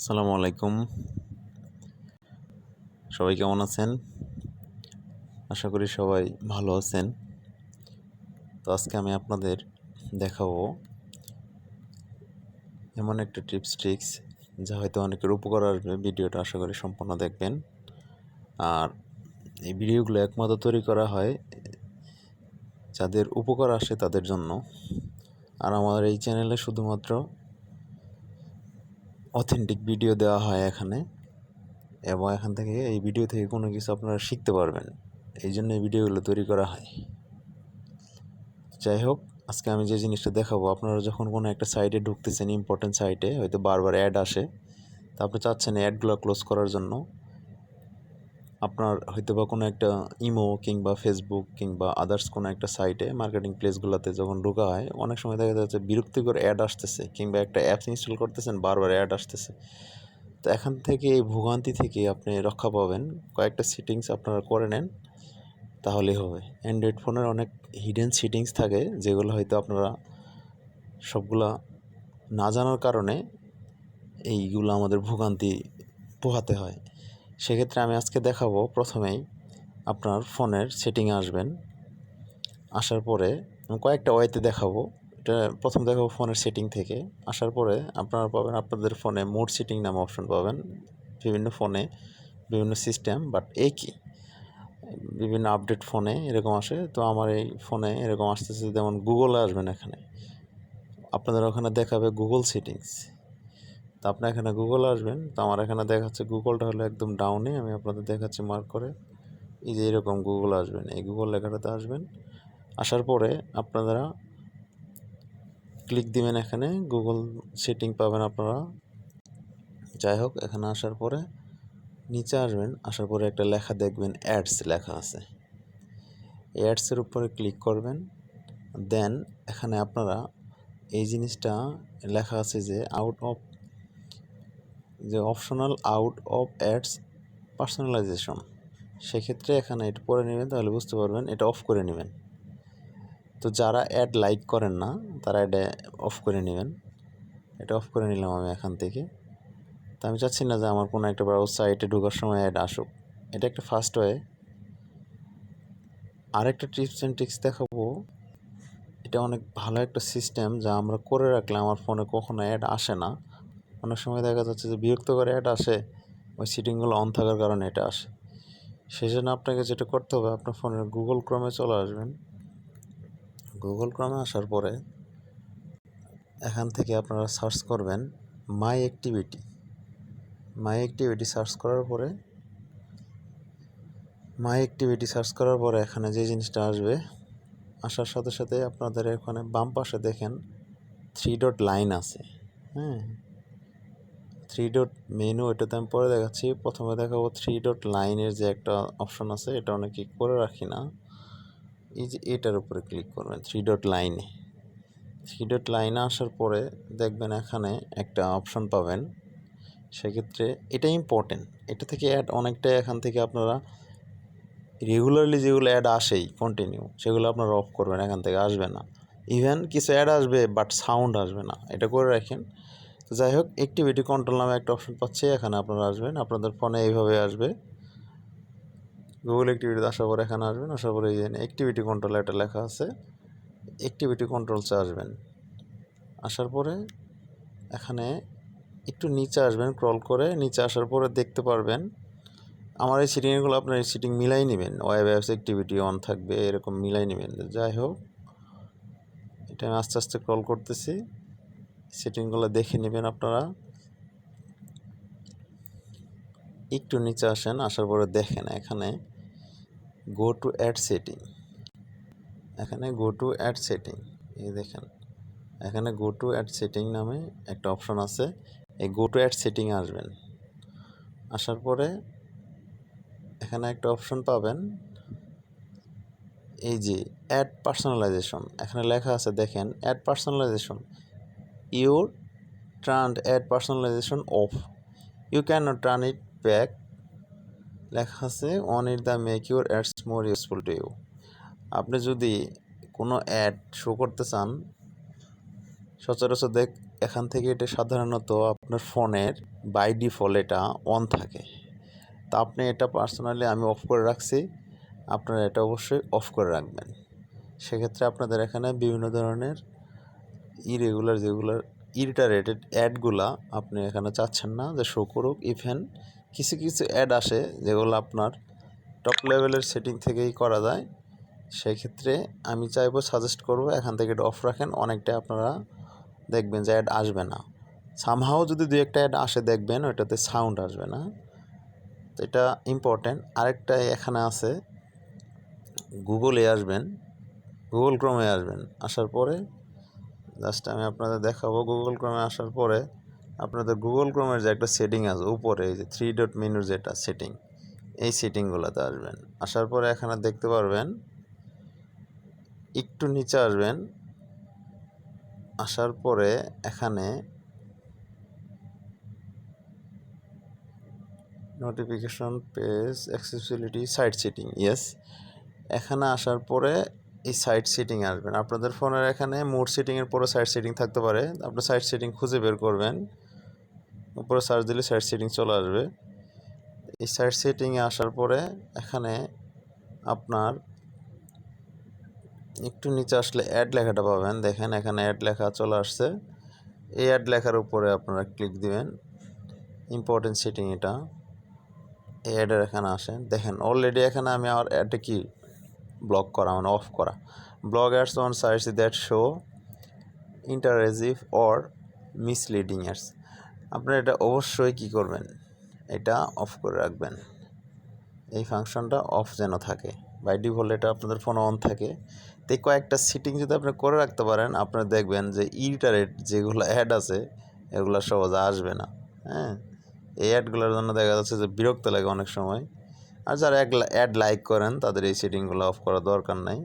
আসসালামু আলাইকুম। সবাই কেমন আছেন? আশা করি সবাই ভালো আছেন। তো আজকে আমি আপনাদের দেখাবো এমন একটা ট্রিক্স যা হয়তো অনেকের উপকার আসবে। ভিডিওটা আশা করি সম্পূর্ণ দেখবেন। আর এই ভিডিওগুলো একমাত্র তৈরি করা হয় যাদের উপকার আসে তাদের জন্য। আর আমার এই চ্যানেলে শুধুমাত্র অথেন্টিক ভিডিও দেওয়া হয় এখানে, এবং এখান থেকে এই ভিডিও থেকে কোনো কিছু আপনারা শিখতে পারবেন। এই জন্য এই ভিডিওগুলো তৈরি করা হয়। যাই হোক, আজকে আমি যে জিনিসটা দেখাবো, আপনারা যখন কোনো একটা সাইটে ঢুকতেছেন, ইম্পর্টেন্ট সাইটে হয়তো বারবার অ্যাড আসে, তা আপনি চাচ্ছেন অ্যাডগুলো ক্লোজ করার জন্য। আপনার হয়তো বা কোনো একটা ইমো কিংবা ফেসবুক কিংবা আদার্স কোনো একটা সাইটে মার্কেটিং প্লেসগুলোতে যখন ঢোকা হয়, অনেক সময় দেখা যাচ্ছে বিরক্তিকর অ্যাড আসতেছে, কিংবা একটা অ্যাপস ইনস্টল করতেছেন, বারবার অ্যাড আসতেছে। তো এখান থেকে এই ভোগান্তি থেকে আপনি রক্ষা পাবেন। কয়েকটা সেটিংস আপনারা করে নেন, তাহলেই হবে। অ্যান্ড্রয়েড ফোনের অনেক হিডেন সেটিংস থাকে, যেগুলো হয়তো আপনারা সবগুলা না জানার কারণে এইগুলো আমাদের ভোগান্তি পোহাতে হয়। সেক্ষেত্রে আমি আজকে দেখাবো, প্রথমেই আপনার ফোনের সেটিংয়ে আসবেন। আসার পরে আমি কয়েকটা ওয়েতে দেখাবো। এটা প্রথম দেখাবো ফোনের সেটিং থেকে। আসার পরে আপনারা পাবেন, আপনাদের ফোনে মোড সেটিং নামে অপশন পাবেন। বিভিন্ন ফোনে বিভিন্ন সিস্টেম, বাট একই। বিভিন্ন আপডেট ফোনে এরকম আসে। তো আমার এই ফোনে এরকম আসতেছে, যেমন গুগলে আসবেন। এখানে আপনাদের ওখানে দেখাবে গুগল সেটিংস। তো আপনি এখানে গুগল আসবেন। তো আমার এখানে দেখাচ্ছে গুগলটা হলো একদম ডাউনে। আমি আপনাদের দেখাচ্ছি মার্ক করে। এই যে এরকম গুগল আসবেন, এই গুগল লেখাটাতে আসবেন। আসার পরে আপনারা ক্লিক দিবেন, এখানে গুগল সেটিং পাবেন আপনারা। যাই হোক, এখানে আসার পরে নিচে আসবেন। আসার পরে একটা লেখা দেখবেন, অ্যাডস লেখা আছে। এই অ্যাডসের উপরে ক্লিক করবেন। দেন এখানে আপনারা এই জিনিসটা লেখা আছে যে optional out of ads personalisation. সেক্ষেত্রে এখানে এটা পড়ে নেবেন, তাহলে বুঝতে পারবেন। এটা অফ করে নেবেন। তো যারা অ্যাড লাইক করেন না, তারা এটা অফ করে নেবেন। এটা অফ করে নিলাম আমি এখান থেকে। তো আমি চাচ্ছি না যে আমার কোনো একটা ব্রাউজার সাইটে ঢোকার সময় অ্যাড আসুক। এটা একটা ফার্স্ট ওয়ে। আরেকটা টিপস অ্যান্ড ট্রিক্স দেখাবো। এটা অনেক ভালো একটা সিস্টেম, যা আমরা করে রাখলে আমার ফোনে কখনো অ্যাড আসে না। অনেক সময় দেখা যাচ্ছে যে বিরক্তকর অ্যাড আসে, ওই সেটিংগুলো অন থাকার কারণে এটা আসে। সেই জন্য আপনাকে যেটা করতে হবে, আপনার ফোনের গুগল ক্রমে চলে আসবেন। গুগল ক্রমে আসার পরে এখান থেকে আপনারা সার্চ করবেন মাই অ্যাক্টিভিটি সার্চ করার পরে এখানে যে জিনিসটা আসবে, আসার সাথে সাথে আপনাদের এখানে বাম পাশে দেখেন 3 ডট লাইন আছে। হ্যাঁ, 3 ডট মেনু, এটাতে আমি পরে দেখাচ্ছি। প্রথমে দেখাবো 3 ডট লাইনের যে একটা অপশন আছে, এটা অনেকে করে রাখি না। এই যে এটার উপরে ক্লিক করবেন, 3 ডট লাইনে আসার পরে দেখবেন এখানে একটা অপশন পাবেন। সেক্ষেত্রে এটা ইম্পর্টেন্ট। এটা থেকে অ্যাড অনেকটাই, এখান থেকে আপনারা রেগুলারলি যেগুলো অ্যাড আসেই কন্টিনিউ, সেগুলো আপনারা অফ করবেন, এখান থেকে আসবে না। ইভেন কিছু অ্যাড আসবে, বাট সাউন্ড আসবে না, এটা করে রাখেন। তো যাই হোক, অ্যাক্টিভিটি কন্ট্রোল নামে একটা অপশন পাচ্ছে, এখানে আপনারা আসবেন। আপনাদের ফোনে এইভাবে আসবে, গুগল অ্যাক্টিভিটিতে আসার পরে এখানে আসবেন। আসার পরে এই যে অ্যাক্টিভিটি কন্ট্রোল একটা লেখা আছে, অ্যাক্টিভিটি কন্ট্রোলসে আসবেন। আসার পরে এখানে একটু নিচে আসবেন, ক্রল করে নিচে আসার পরে দেখতে পারবেন আমার এই সেটিংগুলো। আপনার এই সেটিং মিলাই নেবেন, ওয়েব অ্যাপস অ্যাক্টিভিটি অন থাকবে, এরকম মিলাই নেবেন। যাই হোক, এটা আমি আস্তে আস্তে ক্রল করতেছি, সেটিংগুলো দেখে নেবেন আপনারা। একটু নিচে আসেন, আসার পরে দেখেন এখানে গো টু অ্যাড সেটিং, এই দেখেন এখানে গো টু অ্যাড সেটিং নামে একটা অপশন আছে। এই গো টু অ্যাড সেটিংয়ে আসবেন। আসার পরে এখানে একটা অপশন পাবেন, এই যে অ্যাড পার্সোনালাইজেশন, এখানে লেখা আছে দেখেন, ad personalization you turn ad personalization off, you can not turn it back. লেখা আছে on it the make your ads more useful to you. আপনি যদি কোনো অ্যাড শো করতে চান, সচরাচর এখান থেকে এটা সাধারণত আপনার ফোনের বাই ডিফল্ট এটা অন থাকে। তা আপনি এটা পার্সোনালি আমি অফ করে রাখছি, আপনারা এটা অবশ্যই অফ করে রাখবেন। সেক্ষেত্রে আপনাদের এখানে বিভিন্ন ধরনের ইরেগুলার যেগুলো ইরিটারেটেড অ্যাডগুলা আপনি এখানে চাচ্ছেন না যে শো করুক। ইভেন কিছু কিছু অ্যাড আসে যেগুলো আপনার টপ লেভেলের সেটিং থেকেই করা যায়। সেই ক্ষেত্রে আমি চাইবো, সাজেস্ট করব এখান থেকে এটা অফ রাখেন। অনেকটা আপনারা দেখবেন যে অ্যাড আসবে না। সামহাও যদি দু একটা অ্যাড আসে দেখবেন ওইটাতে সাউন্ড আসবে না। তো এটা ইম্পর্টেন্ট। আরেকটা এখানে আছে, গুগলে আসবেন, গুগল ক্রোমে আসবেন। আসার পরে জাস্ট আমি আপনাদের দেখাবো। গুগল ক্রোমে আসার পরে আপনাদের গুগল ক্রোমের যে একটা সেটিং আছে উপরে, এই যে 3 ডট মেনুর যেটা সেটিং, এই সেটিংগুলোতে আসবেন। আসার পরে এখানে দেখতে পারবেন, একটু নিচে আসবেন। আসার পরে এখানে notification, page, accessibility, site setting, yes. এখানে আসার পরে এই সাইট সেটিং আসবেন। আপনাদের ফোনের এখানে মোড সেটিংয়ের পরে সাইট সেটিং থাকতে পারে। আপনি সাইট সেটিং খুঁজে বের করবেন, উপরে সার্চ দিলে সাইট সেটিং চলে আসবে। এই সাইট সেটিংয়ে আসার পরে এখানে আপনার একটু নিচে আসলে অ্যাড লেখাটা পাবেন। দেখেন এখানে অ্যাড লেখা চলে আসছে। এই অ্যাড লেখার উপরে আপনারা ক্লিক দিবেন। ইম্পর্টেন্ট সেটিং এটা, এই অ্যাডের এখানে আসেন। দেখেন অলরেডি এখানে আমি আমার অ্যাডটা কি ব্লক করা, মানে অফ করা। Block ads on sites that show intrusive or misleading ads. আপনারা এটা অবশ্যই কি করবেন, এটা অফ করে রাখবেন। এই ফাংশনটা অফ যেন থাকে। বাই ডিফল্ট এটা আপনাদের ফোনে অন থাকে। তো কয়েকটা সেটিং যদি আপনি করে রাখতে পারেন, আপনারা দেখবেন যে ইরিটারেট যেগুলো অ্যাড আছে এগুলো সহজে আসবে না। হ্যাঁ, এই অ্যাডগুলোর জন্য দেখা যাচ্ছে যে বিরক্ত লাগে অনেক সময়। আর যারা অ্যাড লাইক করেন তাদের এই সেটিংগুলো অফ করার দরকার নাই।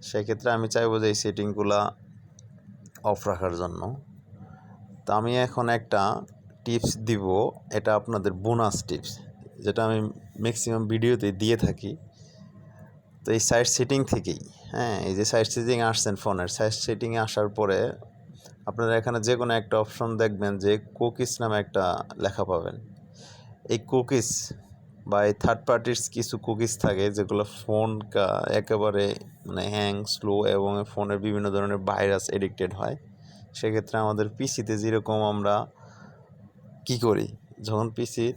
সেক্ষেত্রে আমি চাইবো যে এই সেটিংগুলো অফ রাখার জন্য। তো আমি এখন একটা টিপস দিব, এটা আপনাদের বোনাস টিপস, যেটা আমি ম্যাক্সিমাম ভিডিওতে দিয়ে থাকি। তো এই সাইট সেটিং থেকেই, হ্যাঁ, এই যে সাইট সেটিং আসছেন ফোনের, সাইট সেটিংয়ে আসার পরে আপনারা এখানে যে কোনো একটা অপশন দেখবেন যে কুকিজ নামে একটা লেখা পাবেন। এই কুকিজ বা এই থার্ড পার্টির কিছু কুকিজ থাকে যেগুলো ফোন একেবারে মানে হ্যাং, স্লো এবং ফোনের বিভিন্ন ধরনের ভাইরাস এডিক্টেড হয়। সেক্ষেত্রে আমাদের পিসিতে যেরকম আমরা কি করি, যখন পিসির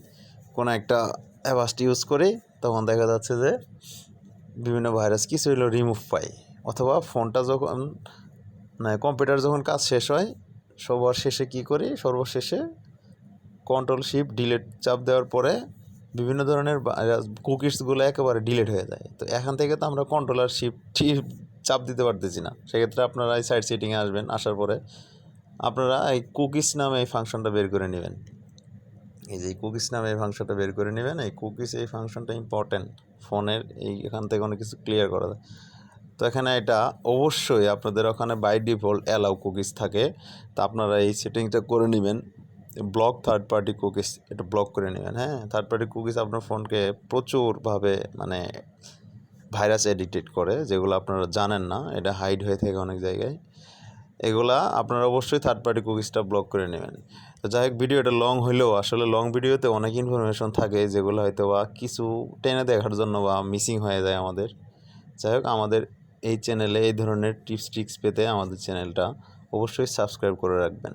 কোনো একটা অ্যাভাস্ট ইউজ করি তখন দেখা যাচ্ছে যে বিভিন্ন ভাইরাস কিছু হলো রিমুভ পাই, অথবা ফোনটা যখন মানে কম্পিউটার যখন কাজ শেষ হয় সবার শেষে কি করি, সর্বশেষে কন্ট্রোল শিফট ডিলিট চাপ দেওয়ার পরে বিভিন্ন ধরনের কুকিজগুলো একেবারে ডিলিট হয়ে যায়। তো এখান থেকে তো আমরা কন্ট্রোলার শিফট চাপ দিতে পারতেছি না। সেক্ষেত্রে আপনারা এই সাইড সেটিংয়ে আসবেন। আসার পরে আপনারা এই কুকিজ নামে এই ফাংশনটা বের করে নেবেন। এই যে কুকিজ নামে এই ফাংশনটা বের করে নেবেন। এই কুকিজ এই ফাংশনটা ইম্পর্টেন্ট ফোনের, এই এখান থেকে অনেক কিছু ক্লিয়ার করা যায়। তো এখানে এটা অবশ্যই আপনাদের ওখানে বাই ডিফল্ট অ্যালাউ কুকিজ থাকে। তা আপনারা এই সেটিংটা করে নেবেন, ব্লক থার্ড পার্টি কুকিজ, এটা ব্লক করে নেবেন। হ্যাঁ, থার্ড পার্টি কুকিজ আপনার ফোনকে প্রচুরভাবে মানে ভাইরাস এডিক্টেড করে, যেগুলো আপনারা জানেন না, এটা হাইড হয়ে থাকে অনেক জায়গায়। এগুলা আপনারা অবশ্যই থার্ড পার্টি কুকিজটা ব্লক করে নেবেন। তো যাই হোক, ভিডিওটা লং হলেও আসলে লং ভিডিওতে অনেক ইনফরমেশন থাকে যেগুলো হয়তো বা কিছু টেনে দেখার জন্য বা মিসিং হয়ে যায় আমাদের। যাই হোক, আমাদের এই চ্যানেলে এই ধরনের টিপস ট্রিক্স পেতে আমাদের চ্যানেলটা অবশ্যই সাবস্ক্রাইব করে রাখবেন।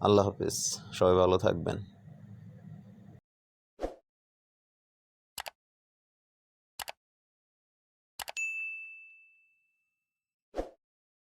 আল্লাহ হাফেজ, সবাই ভালো থাকবেন।